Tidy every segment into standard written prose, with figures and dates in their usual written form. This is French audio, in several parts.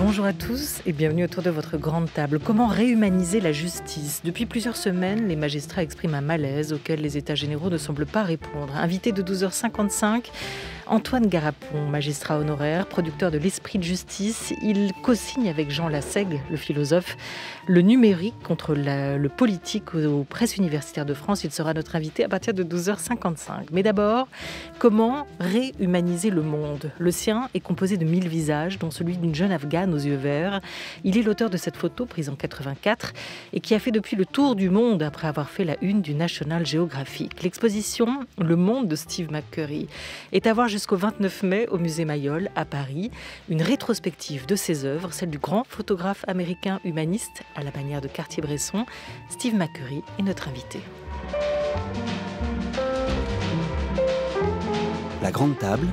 Bonjour à tous et bienvenue autour de votre grande table. Comment réhumaniser la justice? Depuis plusieurs semaines, les magistrats expriment un malaise auquel les États généraux ne semblent pas répondre. Invité de 12h55, Antoine Garapon, magistrat honoraire, producteur de l'Esprit de justice. Il co-signe avec Jean Lassègue, le philosophe, le numérique contre le politique aux presses universitaires de France. Il sera notre invité à partir de 12h55. Mais d'abord, comment réhumaniser le monde? Le sien est composé de 1000 visages, dont celui d'une jeune Afghane aux yeux verts. Il est l'auteur de cette photo prise en 84 et qui a fait depuis le tour du monde après avoir fait la une du National Geographic. L'exposition Le Monde de Steve McCurry est à voir jusqu'au 29 mai au musée Mayol à Paris. Une rétrospective de ses œuvres, celle du grand photographe américain humaniste à la manière de Cartier-Bresson. Steve McCurry est notre invité. La grande table.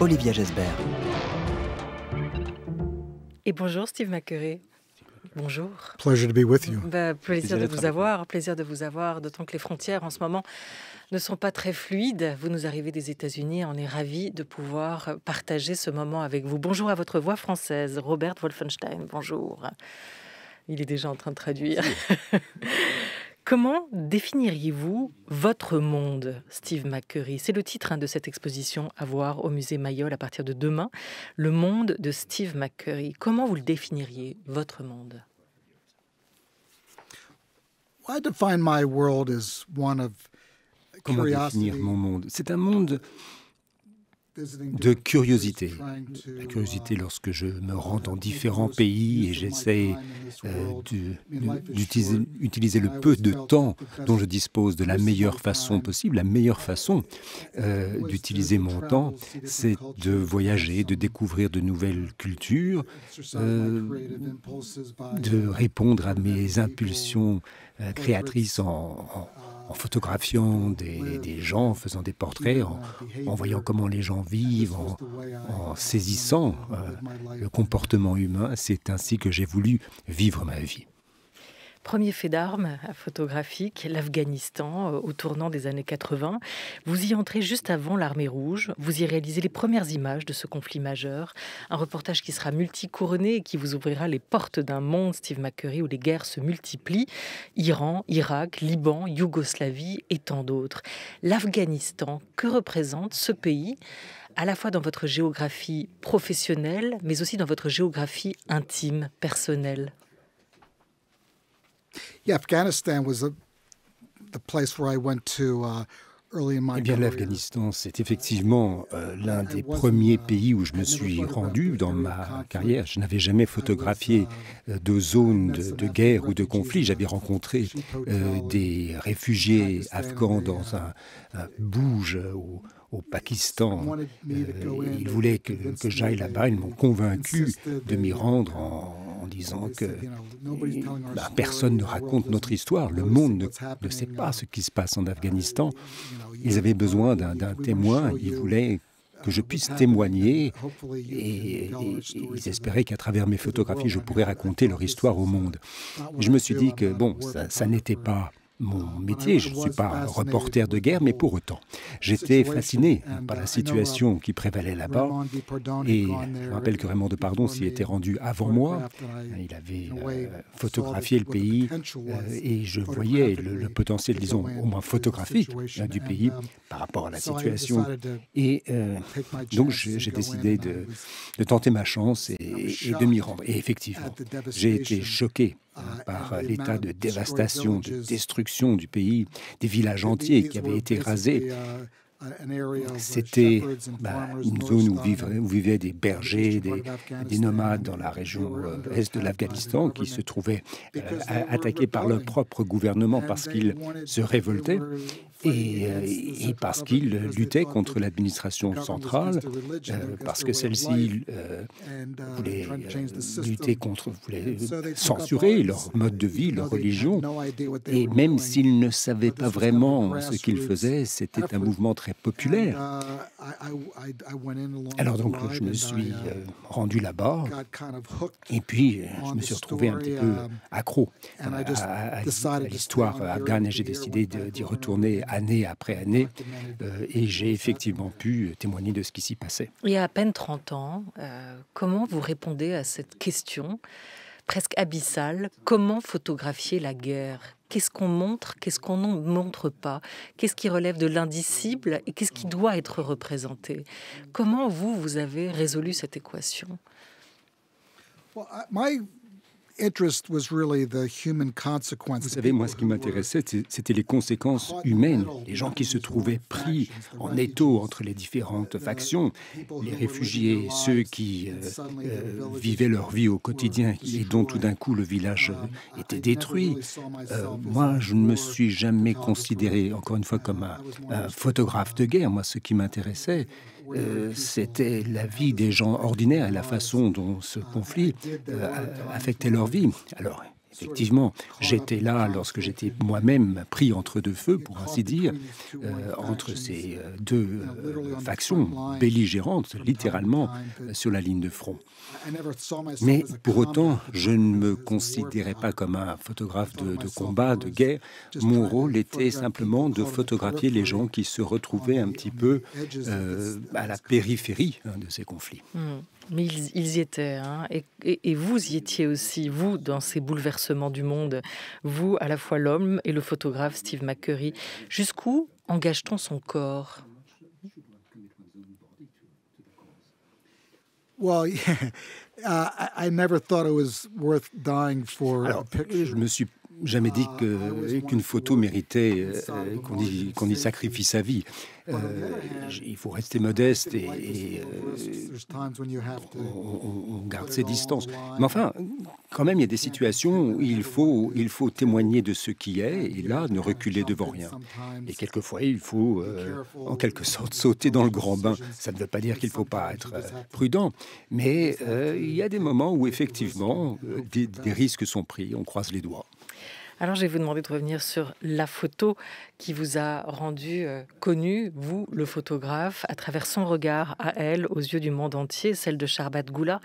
Olivia Gesbert. Et bonjour Steve McCurry. Bonjour. Pleasure to be with you. Plaisir de vous avoir, d'autant que les frontières en ce moment ne sont pas très fluides. Vous nous arrivez des États-Unis, on est ravis de pouvoir partager ce moment avec vous. Bonjour à votre voix française, Robert Wolfenstein, bonjour. Il est déjà en train de traduire. Comment définiriez-vous votre monde, Steve McCurry? C'est le titre de cette exposition à voir au musée Mayol à partir de demain. Le monde de Steve McCurry. Comment vous le définiriez, votre monde? Comment définir mon monde? C'est un monde de curiosité. La curiosité lorsque je me rends dans différents pays et j'essaie d'utiliser le peu de temps dont je dispose de la meilleure façon possible. La meilleure façon d'utiliser mon temps, c'est de voyager, de découvrir de nouvelles cultures, de répondre à mes impulsions créatrices en photographiant des gens, en faisant des portraits, en voyant comment les gens vivent, en saisissant le comportement humain. C'est ainsi que j'ai voulu vivre ma vie. Premier fait d'armes photographique, l'Afghanistan, au tournant des années 80. Vous y entrez juste avant l'Armée rouge. Vous y réalisez les premières images de ce conflit majeur. Un reportage qui sera multicouronné et qui vous ouvrira les portes d'un monde, Steve McCurry, où les guerres se multiplient. Iran, Irak, Liban, Yougoslavie et tant d'autres. L'Afghanistan, que représente ce pays, à la fois dans votre géographie professionnelle, mais aussi dans votre géographie intime, personnelle? Afghanistan was the place where I went to early in my Eh bien, career. l'Afghanistan, c'est effectivement l'un des premiers pays où je me suis rendu dans ma carrière. Je n'avais jamais photographié de zone de guerre ou de conflit. J'avais rencontré des réfugiés afghans dans un bouge au Pakistan. Ils voulaient que j'aille là-bas. Ils m'ont convaincu de m'y rendre en disant que personne ne raconte notre histoire. Le monde ne sait pas ce qui se passe en Afghanistan. Ils avaient besoin d'un témoin. Ils voulaient que je puisse témoigner et ils espéraient qu'à travers mes photographies, je pourrais raconter leur histoire au monde. Et je me suis dit que ça n'était pas mon métier, je ne suis pas reporter de guerre, mais pour autant, j'étais fasciné par la situation qui prévalait là-bas. Et je me rappelle que Raymond Depardon s'y était rendu avant moi. Il avait photographié le pays et je voyais le potentiel, disons, au moins photographique du pays par rapport à la situation. Et donc, j'ai décidé de tenter ma chance et de m'y rendre. Et effectivement, j'ai été choqué par l'état de dévastation, de destruction du pays, des villages entiers qui avaient été rasés. C'était une zone où vivaient des bergers, des nomades dans la région est de l'Afghanistan qui se trouvaient attaqués par leur propre gouvernement parce qu'ils se révoltaient et parce qu'ils luttaient contre l'administration centrale, parce que celle-ci voulait voulait censurer leur mode de vie, leur religion. Et même s'ils ne savaient pas vraiment ce qu'ils faisaient, c'était un mouvement très très populaire. Alors donc, je me suis rendu là-bas, et puis je me suis retrouvé un petit peu accro à l'histoire afghane, et j'ai décidé d'y retourner année après année, et j'ai effectivement pu témoigner de ce qui s'y passait. Il y a à peine 30 ans, comment vous répondez à cette question presque abyssale? Comment photographier la guerre? Qu'est-ce qu'on montre? Qu'est-ce qu'on ne montre pas? Qu'est-ce qui relève de l'indicible et qu'est-ce qui doit être représenté? Comment vous avez résolu cette équation? Vous savez, moi, ce qui m'intéressait, c'était les conséquences humaines. Les gens qui se trouvaient pris en étau entre les différentes factions, les réfugiés, ceux qui vivaient leur vie au quotidien et dont tout d'un coup le village était détruit. Moi, je ne me suis jamais considéré, encore une fois, comme un photographe de guerre. Moi, ce qui m'intéressait, c'était la vie des gens ordinaires et la façon dont ce conflit affectait leur vie. Alors, effectivement, j'étais là lorsque j'étais moi-même pris entre deux feux, pour ainsi dire, entre ces deux factions belligérantes, littéralement, sur la ligne de front. Mais pour autant, je ne me considérais pas comme un photographe de combat, de guerre. Mon rôle était simplement de photographier les gens qui se retrouvaient un petit peu à la périphérie de ces conflits. Mais ils y étaient, hein. Et vous y étiez aussi, vous, dans ces bouleversements du monde, vous, à la fois l'homme et le photographe Steve McCurry. Jusqu'où engage-t-on son corps? Well, I never thought it was worth dying for a picture. Je me suis jamais dit qu'une photo méritait qu'on y sacrifie sa vie. Il faut rester modeste et on garde ses distances. Mais enfin, quand même, il y a des situations où il faut témoigner de ce qui est, et là, ne reculer devant rien. Et quelquefois, il faut, en quelque sorte, sauter dans le grand bain. Ça ne veut pas dire qu'il ne faut pas être prudent, mais il y a des moments où, effectivement, des risques sont pris. On croise les doigts. Alors, je vais vous demander de revenir sur la photo qui vous a rendu connu, vous, le photographe, à travers son regard à elle, aux yeux du monde entier, celle de Sharbat Gula,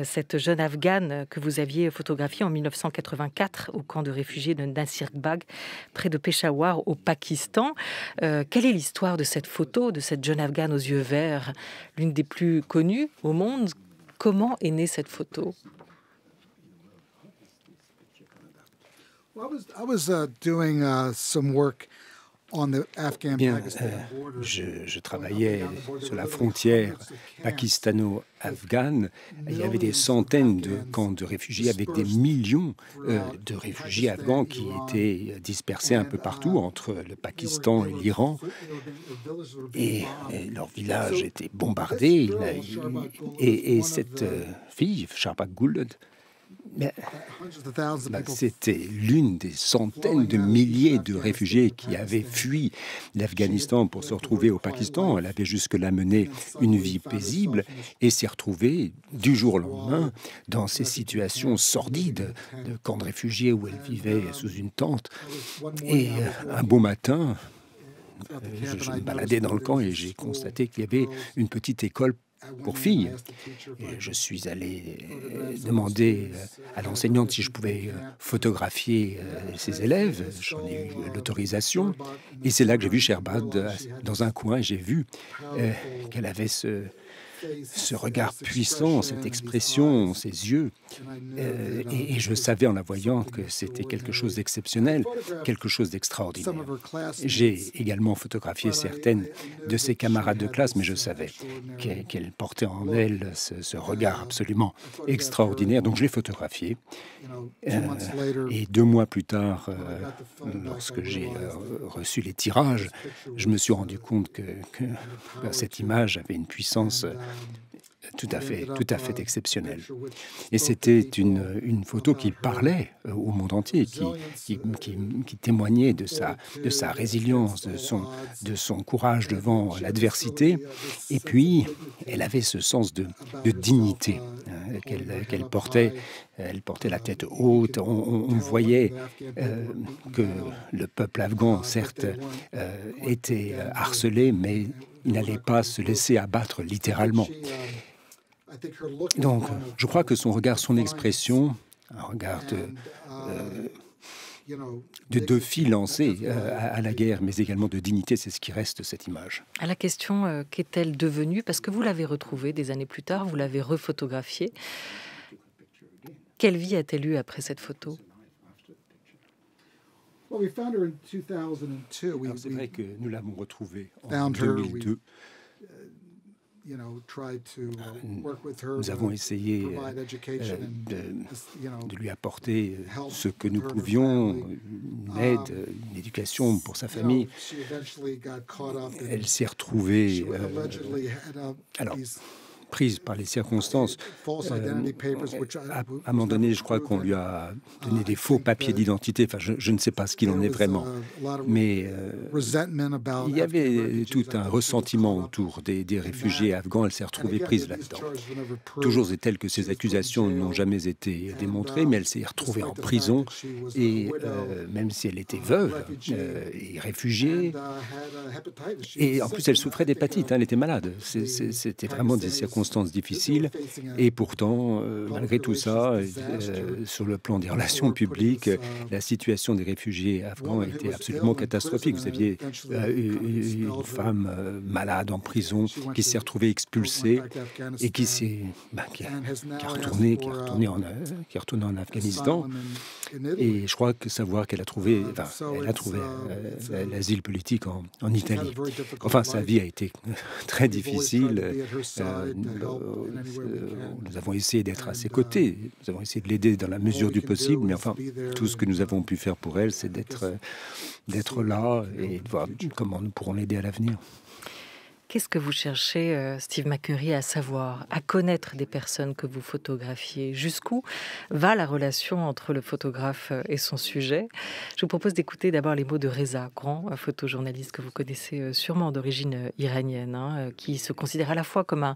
cette jeune Afghane que vous aviez photographiée en 1984 au camp de réfugiés de Nasirgbagh, près de Peshawar, au Pakistan. Quelle est l'histoire de cette photo, de cette jeune Afghane aux yeux verts, l'une des plus connues au monde? Comment est née cette photo? I was doing some work on the Afghan-Pakistan border. Je travaillais sur la frontière pakistano-afghane. Il y avait des centaines de camps de réfugiés avec des millions de réfugiés afghans qui étaient dispersés un peu partout entre le Pakistan et l'Iran. Et leur village était bombardé. Et cette fille, Sharbat Gula, c'était l'une des centaines de milliers de réfugiés qui avaient fui l'Afghanistan pour se retrouver au Pakistan. Elle avait jusque-là mené une vie paisible et s'est retrouvée du jour au lendemain dans ces situations sordides de camps de réfugiés où elle vivait sous une tente. Et un beau matin, je me baladais dans le camp et j'ai constaté qu'il y avait une petite école pour filles. Et je suis allé demander à l'enseignante si je pouvais photographier ses élèves. J'en ai eu l'autorisation. Et c'est là que j'ai vu Sharbat dans un coin. J'ai vu qu'elle avait ce regard puissant, cette expression, ces yeux. Et je savais en la voyant que c'était quelque chose d'exceptionnel, quelque chose d'extraordinaire. J'ai également photographié certaines de ses camarades de classe, mais je savais qu'elle portait en elle ce regard absolument extraordinaire. Donc je l'ai photographiée. Et 2 mois plus tard, lorsque j'ai reçu les tirages, je me suis rendu compte que cette image avait une puissance tout à fait exceptionnelle. Et c'était une photo qui parlait au monde entier, qui témoignait de sa résilience, de son courage devant l'adversité. Et puis, elle avait ce sens de dignité qu'elle portait. Elle portait la tête haute. On voyait que le peuple afghan, certes, était harcelé, mais il n'allait pas se laisser abattre littéralement. Donc, je crois que son regard, son expression, un regard de défi lancé à la guerre, mais également de dignité, c'est ce qui reste de cette image. À la question, qu'est-elle devenue? Parce que vous l'avez retrouvée des années plus tard, vous l'avez refotographiée. Quelle vie a-t-elle eu après cette photo? C'est vrai que nous l'avons retrouvée en 2002. Nous avons essayé de lui apporter ce que nous pouvions, une aide, une éducation pour sa famille. Elle s'est retrouvée prise par les circonstances. À un moment donné, je crois qu'on lui a donné des faux papiers d'identité. Enfin, je ne sais pas ce qu'il en est vraiment. Mais il y avait tout un ressentiment autour des réfugiés afghans. Elle s'est retrouvée prise là-dedans. Toujours est-elle que ces accusations n'ont jamais été démontrées, mais elle s'est retrouvée en prison. Et même si elle était veuve et réfugiée, et en plus elle souffrait d'hépatite, elle était malade. C'était vraiment des circonstances difficiles, et pourtant, malgré tout ça, sur le plan des relations publiques, la situation des réfugiés afghans était absolument catastrophique. Vous aviez une femme malade en prison qui s'est retrouvée expulsée et qui est retournée en Afghanistan. Et je crois que savoir qu'elle a trouvé, l'asile politique en Italie. Enfin, sa vie a été très difficile. Nous avons essayé d'être à ses côtés, nous avons essayé de l'aider dans la mesure du possible, mais enfin, tout ce que nous avons pu faire pour elle, c'est d'être là et de voir comment nous pourrons l'aider à l'avenir. Qu'est-ce que vous cherchez, Steve McCurry, à savoir, à connaître des personnes que vous photographiez? Jusqu'où va la relation entre le photographe et son sujet? Je vous propose d'écouter d'abord les mots de Reza, grand photojournaliste que vous connaissez sûrement, d'origine iranienne, qui se considère à la fois comme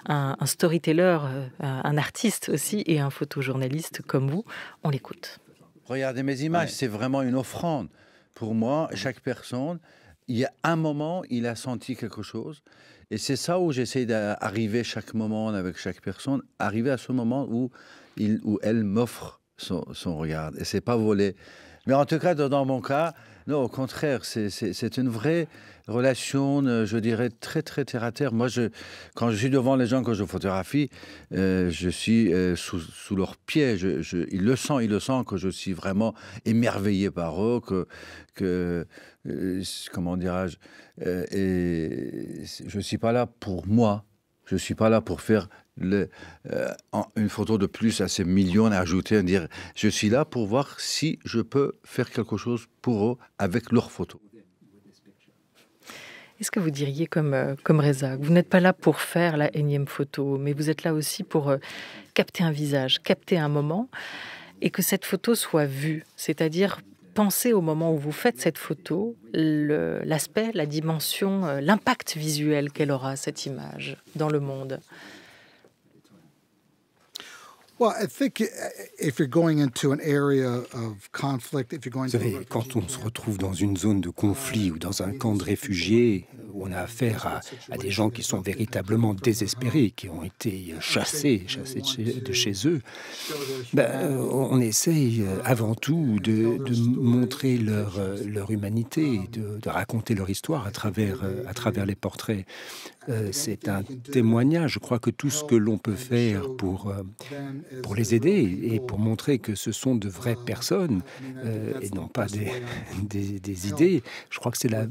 un storyteller, un artiste aussi, et un photojournaliste comme vous. On l'écoute. Regardez mes images, c'est vraiment une offrande. Pour moi, chaque personne... Il y a un moment, il a senti quelque chose. Et c'est ça où j'essaie d'arriver chaque moment avec chaque personne, arriver à ce moment où elle m'offre son regard. Et c'est pas volé. Mais en tout cas, dans mon cas, non, au contraire, c'est une vraie relation, je dirais, très, très terre-à-terre. Moi, quand je suis devant les gens que je photographie, je suis sous leurs pieds. Ils le sentent que je suis vraiment émerveillé par eux, comment dirais-je, et je ne suis pas là pour moi. Je ne suis pas là pour faire une photo de plus à ces millions à ajouter, à dire je suis là pour voir si je peux faire quelque chose pour eux avec leurs photos. Est-ce que vous diriez comme Reza, vous n'êtes pas là pour faire la énième photo, mais vous êtes là aussi pour capter un visage, capter un moment, et que cette photo soit vue, c'est-à-dire pensez au moment où vous faites cette photo, l'aspect, la dimension, l'impact visuel qu'elle aura, cette image, dans le monde. Vous savez, quand on se retrouve dans une zone de conflit ou dans un camp de réfugiés, où on a affaire à des gens qui sont véritablement désespérés, qui ont été chassés de chez eux, on essaye avant tout de montrer leur humanité, de raconter leur histoire à travers les portraits. C'est un témoignage. Je crois que tout ce que l'on peut faire pour les aider et pour montrer que ce sont de vraies personnes et non pas des idées, je crois que c'est la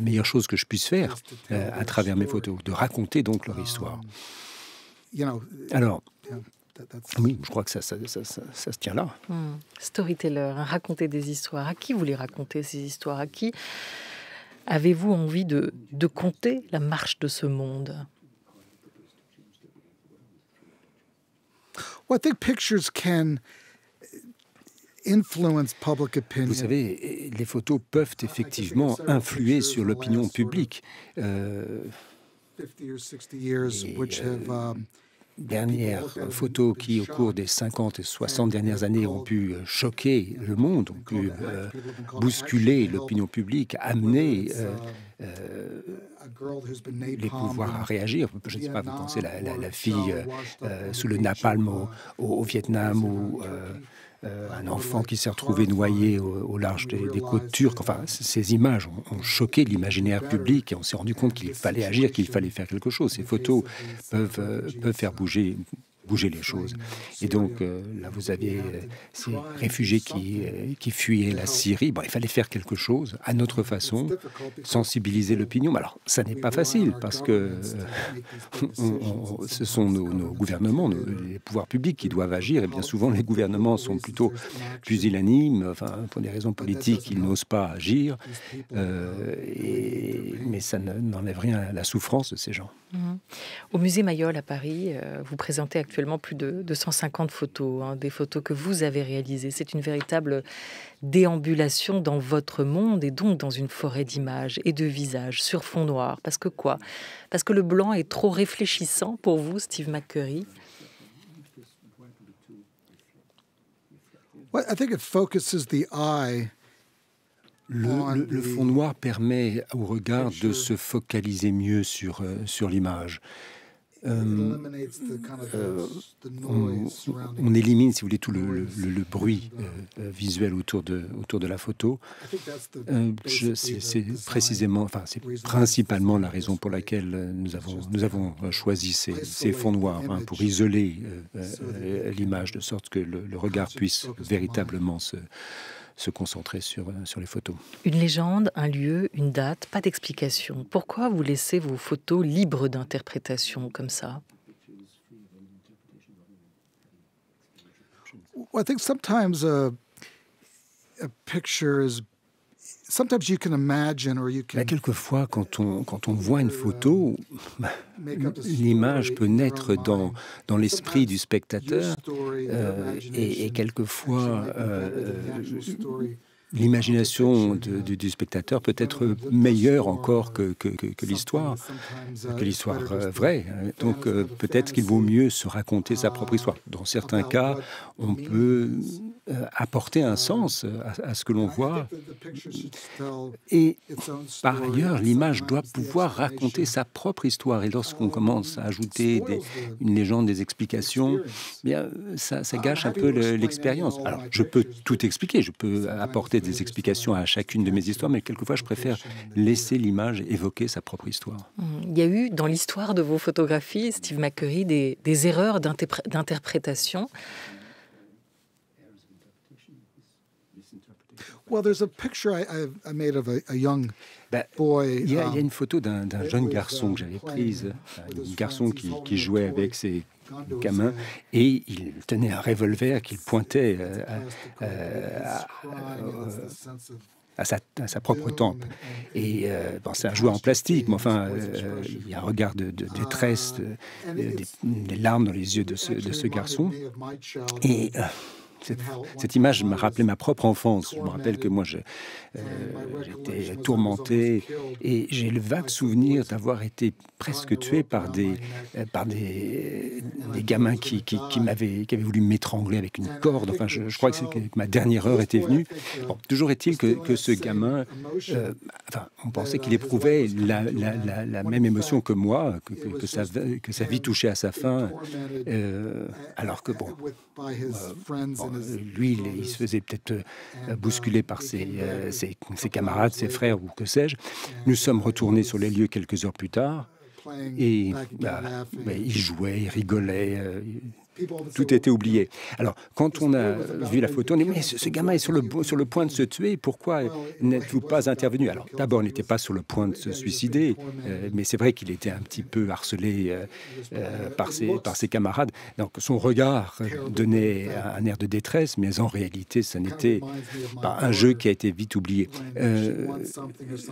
meilleure chose que je puisse faire à travers mes photos, de raconter donc leur histoire. Alors, oui, je crois que ça se tient là. Storyteller, raconter des histoires. À qui vous les racontez, ces histoires? À qui avez-vous envie de conter la marche de ce monde? Well, I think pictures can influence public opinion. Vous savez, les photos peuvent effectivement influer sur l'opinion publique. 50 or 60 years, which have Dernières photos qui, au cours des 50 et 60 dernières années, ont pu choquer le monde, ont pu bousculer l'opinion publique, amener les pouvoirs à réagir. Je ne sais pas, vous pensez la fille sous le napalm au Vietnam ou un enfant qui s'est retrouvé noyé au large des côtes turques. Enfin, ces images ont choqué l'imaginaire public et on s'est rendu compte qu'il fallait agir, qu'il fallait faire quelque chose. Ces photos peuvent faire bouger les choses. Et donc, là, vous aviez ces réfugiés qui fuyaient la Syrie. Bon, il fallait faire quelque chose, à notre façon, sensibiliser l'opinion. Mais alors, ça n'est pas facile, parce que ce sont nos gouvernements, les pouvoirs publics qui doivent agir. Et bien souvent, les gouvernements sont plutôt pusillanimes. Enfin, pour des raisons politiques, ils n'osent pas agir. Mais ça n'enlève rien à la souffrance de ces gens. Au musée Mayol à Paris, vous présentez actuellement plus de 150 photos, des photos que vous avez réalisées. C'est une véritable déambulation dans votre monde et donc dans une forêt d'images et de visages sur fond noir. Parce que quoi? Parce que le blanc est trop réfléchissant pour vous, Steve McCurry? Well, I think it focuses the eye. Le fond noir permet au regard de se focaliser mieux sur l'image. On élimine, si vous voulez, tout le bruit visuel autour de la photo. C'est principalement la raison pour laquelle nous avons choisi ces fonds noirs, pour isoler l'image, de sorte que le regard puisse véritablement se concentrer sur les photos. Une légende, un lieu, une date, pas d'explication. Pourquoi vous laissez vos photos libres d'interprétation comme ça? Well, I think sometimes a picture is. Sometimes you can imagine or you can. Quelquefois, quand on voit une photo, l'image peut naître dans l'esprit du spectateur et quelquefois l'imagination du spectateur peut être meilleure encore que l'histoire vraie. Donc peut-être qu'il vaut mieux se raconter sa propre histoire. Dans certains cas, on peut apporter un sens à ce que l'on voit. Et par ailleurs, l'image doit pouvoir raconter sa propre histoire. Et lorsqu'on commence à ajouter une légende, des explications, bien, ça gâche un peu l'expérience. Alors, je peux tout expliquer, je peux apporter des explications à chacune de mes histoires, mais quelquefois, je préfère laisser l'image évoquer sa propre histoire. Il y a eu, dans l'histoire de vos photographies, Steve McCurry, des erreurs d'interprétation. Well, there's a picture I made of a young boy. Il y a une photo d'un jeune garçon que j'avais prise, un garçon qui jouait avec ses gamins et il tenait un revolver qu'il pointait à sa propre tempe. Et c'est un jouet en plastique, mais enfin, il y a un regard de détresse, des larmes dans les yeux de ce garçon. Et cette image m'a rappelé ma propre enfance. Je me rappelle que moi, j'étais tourmenté et j'ai le vague souvenir d'avoir été presque tué par des gamins qui avaient voulu m'étrangler avec une corde. Enfin, je crois que ma dernière heure était venue. Bon, toujours est-il que ce gamin, on pensait qu'il éprouvait la même émotion que moi, que sa vie touchait à sa fin, alors que lui, il se faisait peut-être bousculer par ses camarades, ses frères ou que sais-je. Nous sommes retournés sur les lieux quelques heures plus tard et il jouait, il rigolait. Tout était oublié. Alors, quand on a vu la photo, on dit « Mais ce gamin est sur le point de se tuer, pourquoi n'êtes-vous pas intervenu ?» Alors, d'abord, il n'était pas sur le point de se suicider, mais c'est vrai qu'il était un petit peu harcelé par ses camarades. Donc, son regard donnait un air de détresse, mais en réalité, ça n'était pas un jeu qui a été vite oublié.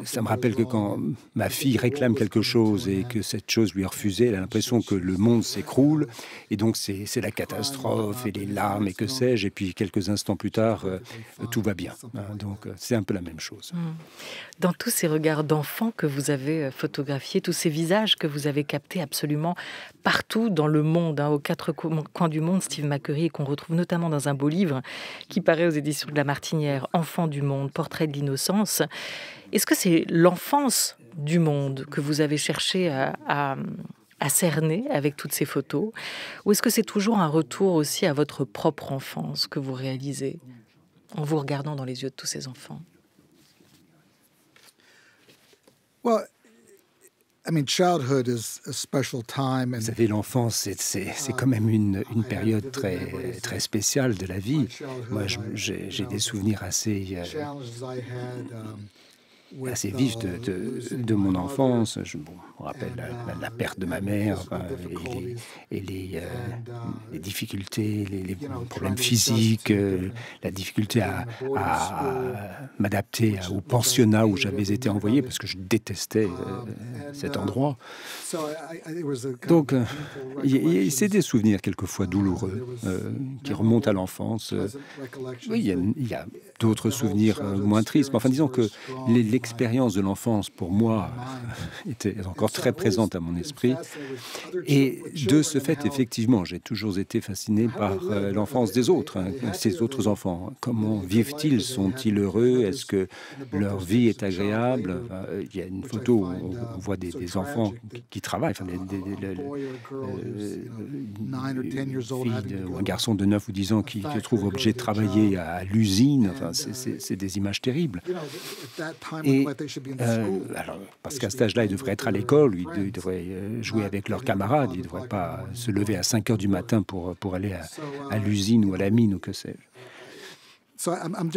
Ça me rappelle que quand ma fille réclame quelque chose et que cette chose lui est refusée, elle a l'impression que le monde s'écroule, et donc c'est c'est la catastrophe et les larmes et que sais-je. Et puis quelques instants plus tard, tout va bien. Donc c'est un peu la même chose. Dans tous ces regards d'enfants que vous avez photographiés, tous ces visages que vous avez captés absolument partout dans le monde, aux quatre coins du monde, Steve McCurry, et qu'on retrouve notamment dans un beau livre qui paraît aux éditions de La Martinière, Enfants du monde, portrait de l'innocence. Est-ce que c'est l'enfance du monde que vous avez cherché à cerner avec toutes ces photos, ou est-ce que c'est toujours un retour aussi à votre propre enfance que vous réalisez en vous regardant dans les yeux de tous ces enfants? Well, I mean, childhood is a special time. Vous savez, l'enfance, c'est quand même une période très spéciale de la vie. Moi, j'ai des souvenirs assez vif de mon enfance. Je me rappelle la perte de ma mère et les difficultés, les problèmes physiques, la difficulté à m'adapter au pensionnat où j'avais été envoyé parce que je détestais cet endroit. Donc, c'est des souvenirs quelquefois douloureux qui remontent à l'enfance. Oui, il y a d'autres souvenirs moins tristes. Mais enfin, disons que l'expérience de l'enfance, pour moi, était encore très présente à mon esprit. Et de ce fait, effectivement, j'ai toujours été fasciné par l'enfance des autres, ces autres enfants. Comment vivent-ils? Sont-ils heureux? Est-ce que leur vie est agréable? Il y a une photo où on voit des enfants qui travaillent, ou un garçon de 9 ou 10 ans qui se trouve obligé de travailler à l'usine. Enfin, c'est des images terribles. Et alors, parce qu'à cet âge-là, ils devraient être à l'école, ils devraient jouer avec leurs camarades, ils ne devraient pas se lever à 5 heures du matin pour aller à l'usine ou à la mine ou que sais-je.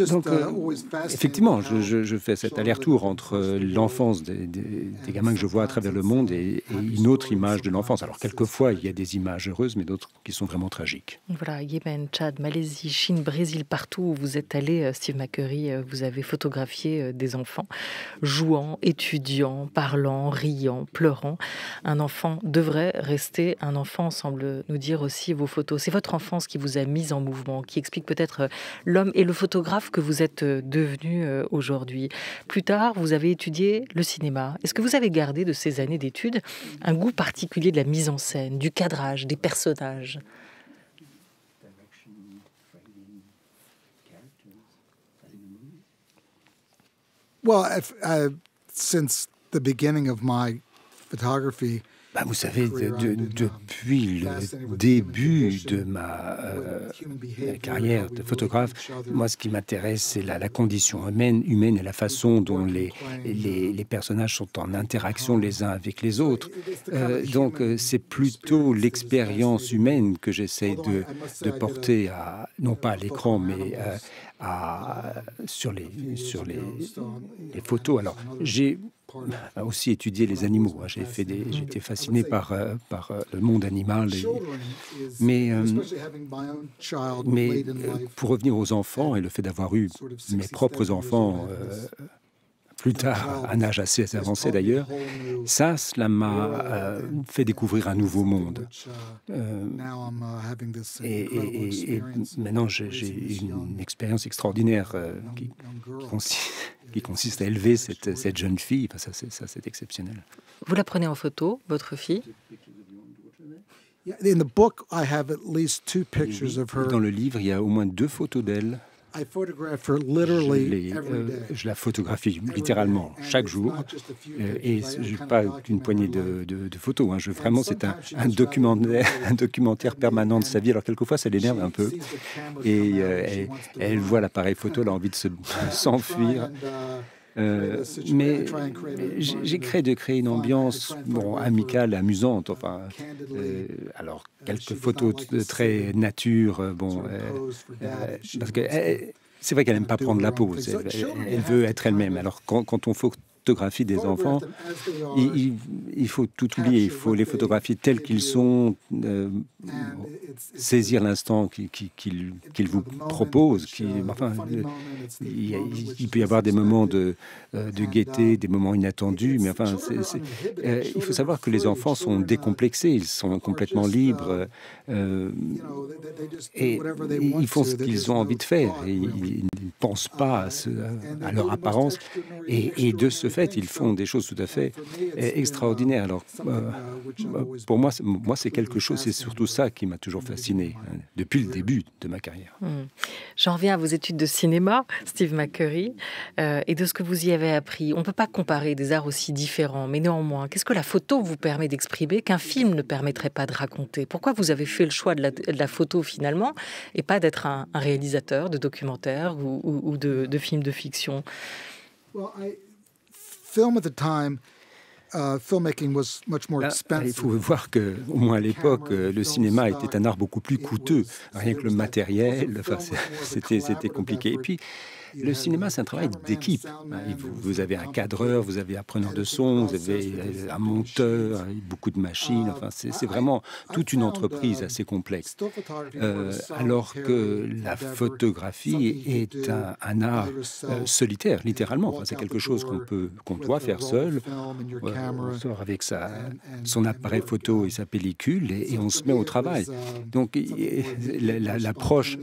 Donc, effectivement, je fais cet aller-retour entre l'enfance des gamins que je vois à travers le monde et une autre image de l'enfance. Alors, quelquefois, il y a des images heureuses, mais d'autres qui sont vraiment tragiques. Voilà, Yémen, Tchad, Malaisie, Chine, Brésil, partout où vous êtes allé, Steve McCurry, vous avez photographié des enfants jouant, étudiant, parlant, riant, pleurant. Un enfant devrait rester un enfant, semble nous dire aussi vos photos. C'est votre enfance qui vous a mis en mouvement, qui explique peut-être l'homme et le photographe que vous êtes devenu aujourd'hui. Plus tard, vous avez étudié le cinéma. Est-ce que vous avez gardé de ces années d'études un goût particulier de la mise en scène, du cadrage, des personnages? Well, since the beginning of my photography, vous savez, depuis le début de ma carrière de photographe, moi, ce qui m'intéresse, c'est la condition humaine et la façon dont les personnages sont en interaction les uns avec les autres. Donc, c'est plutôt l'expérience humaine que j'essaie de porter, non pas à l'écran, mais sur les photos. Alors, j'ai aussi étudié les animaux. J'ai été fasciné par le monde animal. Mais pour revenir aux enfants et le fait d'avoir eu mes propres enfants plus tard, à un âge assez avancé d'ailleurs, cela m'a fait découvrir un nouveau monde. Et maintenant, j'ai une expérience extraordinaire qui consiste à élever cette jeune fille. Enfin, ça, c'est exceptionnel. Vous la prenez en photo, votre fille? In the book, I have at least 2 pictures of her. Dans le livre, il y a au moins 2 photos d'elle. Je la photographie littéralement chaque jour et je n'ai pas qu'une poignée de photos. Vraiment, c'est un documentaire permanent de sa vie. Alors quelquefois, ça l'énerve un peu et elle voit l'appareil photo, elle a envie de s'enfuir. Mais j'ai créé une ambiance amicale, amusante. Alors, quelques photos très nature. Parce que c'est vrai qu'elle n'aime pas prendre la pose. Elle veut être elle-même. Alors, quand on photographie des enfants, il faut tout oublier. Il faut les photographier tels qu'ils sont, saisir l'instant qu'il vous propose. Il peut y avoir des moments de gaieté, des moments inattendus, mais enfin, il faut savoir que les enfants sont décomplexés, ils sont complètement libres et ils font ce qu'ils ont envie de faire. Et ils ne pensent pas à leur apparence et de ce fait, ils font des choses tout à fait extraordinaires. Alors, pour moi, c'est quelque chose, c'est surtout ça qui m'a toujours fasciné depuis le début de ma carrière. J'en reviens à vos études de cinéma, Steve McCurry, et de ce que vous y avez appris. On ne peut pas comparer des arts aussi différents, mais néanmoins, qu'est-ce que la photo vous permet d'exprimer qu'un film ne permettrait pas de raconter? Pourquoi vous avez fait le choix de la photo finalement, et pas d'être un réalisateur de documentaires ou de films de fiction? Il faut voir qu'au moins à l'époque, le cinéma était un art beaucoup plus coûteux. Rien que le matériel, c'était compliqué. Et puis, le cinéma, c'est un travail d'équipe. Vous avez un cadreur, vous avez un preneur de son, vous avez un monteur, beaucoup de machines. Enfin, c'est vraiment toute une entreprise assez complexe. Alors que la photographie est un art solitaire, littéralement. Enfin, c'est quelque chose qu'on doit faire seul. On sort avec son appareil photo et sa pellicule et on se met au travail. Donc, l'approche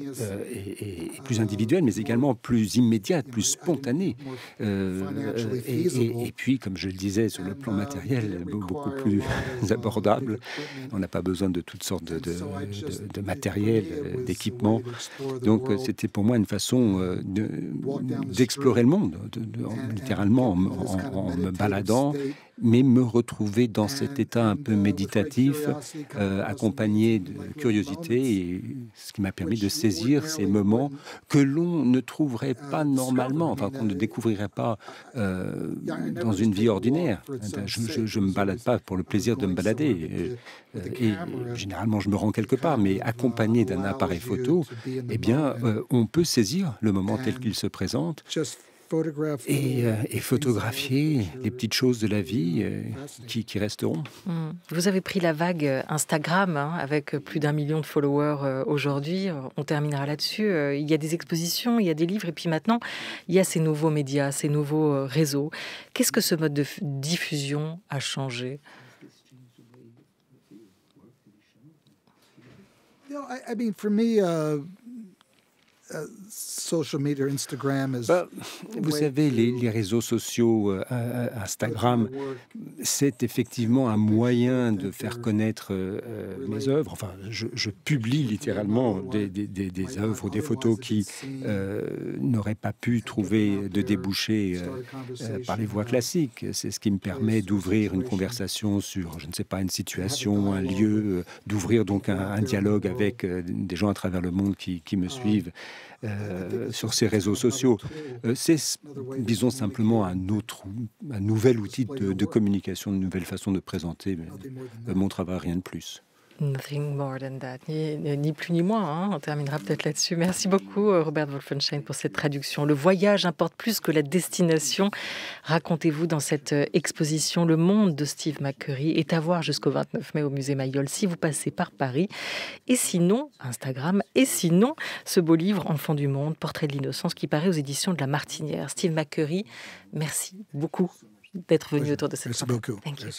est plus individuelle, mais également plus immédiate, plus spontanée. Et puis, comme je le disais, sur le plan matériel, beaucoup plus abordable. On n'a pas besoin de toutes sortes de matériel, d'équipement. Donc, c'était pour moi une façon d'explorer le monde, littéralement en me baladant, mais me retrouver dans cet état un peu méditatif, accompagné de curiosité, et ce qui m'a permis de saisir ces moments que l'on ne trouverait pas normalement, enfin qu'on ne découvrirait pas dans une vie ordinaire. Je me balade pas pour le plaisir de me balader, et généralement je me rends quelque part, mais accompagné d'un appareil photo, eh bien, on peut saisir le moment tel qu'il se présente. Et photographier les petites choses de la vie qui resteront. Vous avez pris la vague Instagram avec plus d'1 million de followers aujourd'hui. On terminera là-dessus. Il y a des expositions, il y a des livres et puis maintenant, il y a ces nouveaux médias, ces nouveaux réseaux. Qu'est-ce que ce mode de diffusion a changé? For me, vous savez, les réseaux sociaux, Instagram, c'est effectivement un moyen de faire connaître mes œuvres. Enfin, je publie littéralement des œuvres ou des photos qui n'auraient pas pu trouver de débouchés par les voies classiques. C'est ce qui me permet d'ouvrir une conversation sur, je ne sais pas, une situation, un lieu, d'ouvrir donc un dialogue avec des gens à travers le monde qui me suivent. Sur ces réseaux sociaux. C'est, disons, simplement un nouvel outil de communication, une nouvelle façon de présenter mon travail, rien de plus. Nothing more than that. Ni plus ni moins. On terminera peut-être là-dessus. Merci beaucoup, Robert Wolfenstein, pour cette traduction. Le voyage importe plus que la destination. Racontez-vous dans cette exposition. Le monde de Steve McCurry est à voir jusqu'au 29 mai au musée Mayol si vous passez par Paris. Et sinon, Instagram. Et sinon, ce beau livre, Enfant du monde, portrait de l'innocence, qui paraît aux éditions de La Martinière. Steve McCurry, merci beaucoup d'être venu autour de cette table. Merci beaucoup. Thank you.